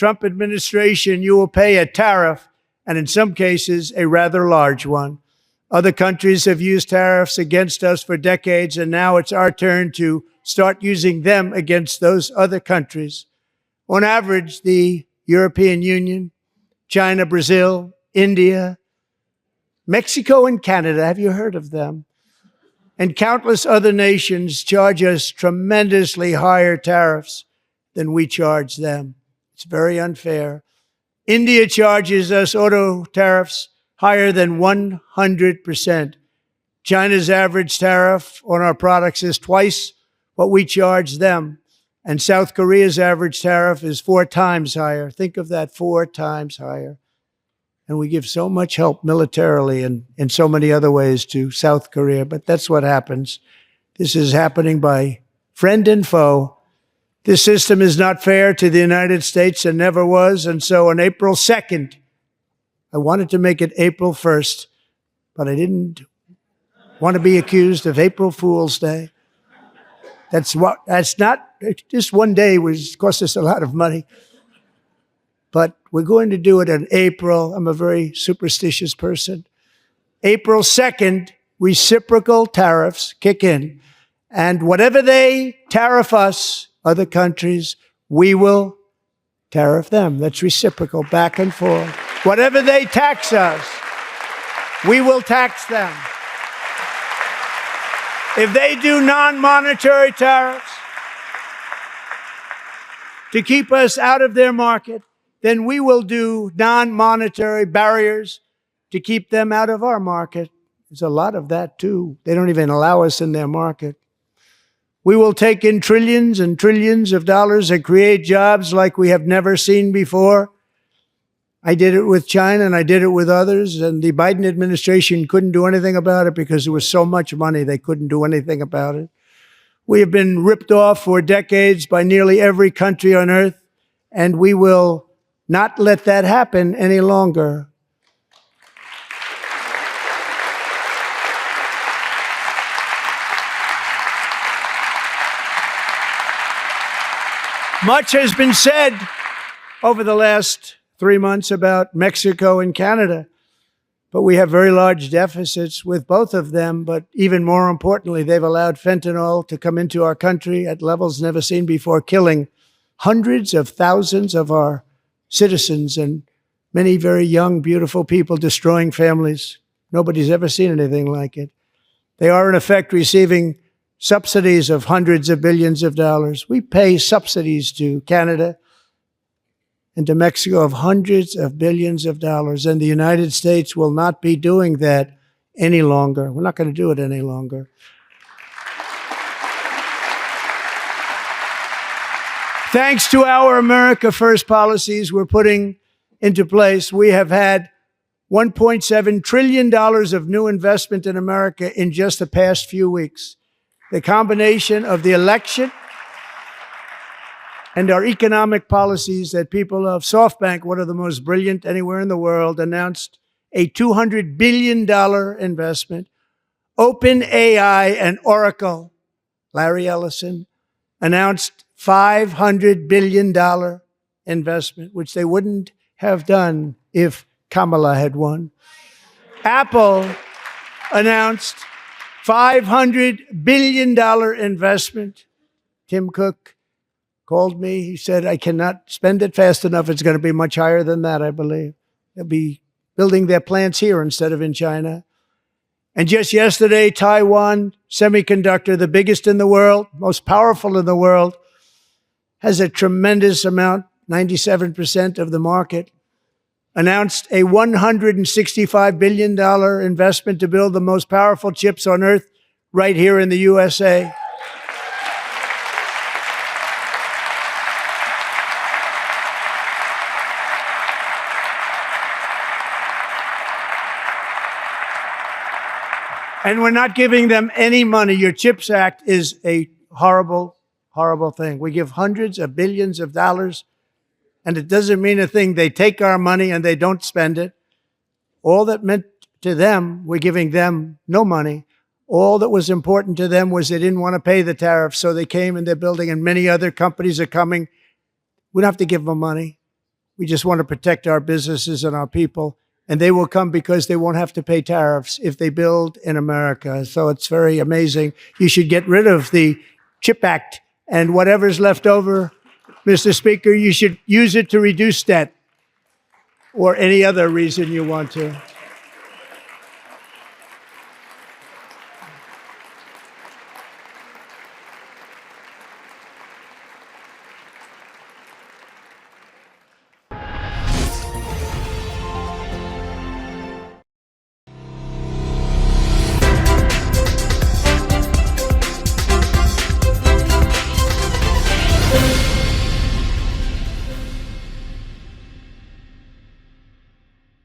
Trump administration, you will pay a tariff, and in some cases, a rather large one. Other countries have used tariffs against us for decades, and now it's our turn to start using them against those other countries. On average, the European Union, China, Brazil, India, Mexico, and Canada, have you heard of them? And countless other nations charge us tremendously higher tariffs than we charge them. It's very unfair. India charges us auto tariffs higher than 100%. China's average tariff on our products is twice what we charge them. And South Korea's average tariff is 4 times higher. Think of that, 4 times higher. And we give so much help militarily and in so many other ways to South Korea. But that's what happens. This is happening by friend and foe. This system is not fair to the United States and never was. And so on April 2nd, I wanted to make it April 1st, but I didn't want to be accused of April Fool's Day. That's not, just one day cost us a lot of money. But we're going to do it in April. I'm a very superstitious person. April 2nd, reciprocal tariffs kick in. And whatever they tariff us, other countries, we will tariff them. That's reciprocal, back and forth. Whatever they tax us, we will tax them. If they do non-monetary tariffs to keep us out of their market, then we will do non-monetary barriers to keep them out of our market. There's a lot of that, too. They don't even allow us in their market. We will take in trillions and trillions of dollars and create jobs like we have never seen before. I did it with China and I did it with others, and the Biden administration couldn't do anything about it because there was so much money they couldn't do anything about it. We have been ripped off for decades by nearly every country on earth, and we will not let that happen any longer. Much has been said over the last 3 months about Mexico and Canada, but we have very large deficits with both of them. But even more importantly, they've allowed fentanyl to come into our country at levels never seen before, killing hundreds of thousands of our citizens and many very young, beautiful people, destroying families. Nobody's ever seen anything like it. They are, in effect, receiving subsidies of hundreds of billions of dollars. We pay subsidies to Canada and to Mexico of hundreds of billions of dollars, and the United States will not be doing that any longer. We're not going to do it any longer. Thanks to our America First policies we're putting into place, we have had $1.7 trillion of new investment in America in just the past few weeks. The combination of the election and our economic policies that people of SoftBank, one of the most brilliant anywhere in the world, announced a $200 billion investment. OpenAI and Oracle, Larry Ellison, announced $500 billion investment, which they wouldn't have done if Kamala had won. Apple announced $500 billion investment. Tim Cook called me. He said, I cannot spend it fast enough. It's going to be much higher than that, I believe. They'll be building their plants here instead of in China. And just yesterday, Taiwan Semiconductor, the biggest in the world, most powerful in the world, has a tremendous amount, 97% of the market, announced a $165 billion investment to build the most powerful chips on earth right here in the USA. And we're not giving them any money. Your CHIPS Act is a horrible, horrible thing. We give hundreds of billions of dollars, and it doesn't mean a thing. They take our money and they don't spend it. All that meant to them, we're giving them no money. All that was important to them was they didn't want to pay the tariffs, so they came and they're building, and many other companies are coming. We don't have to give them money. We just want to protect our businesses and our people. And they will come because they won't have to pay tariffs if they build in America. So it's very amazing. You should get rid of the CHIP Act, and whatever's left over, Mr. Speaker, you should use it to reduce debt or any other reason you want to.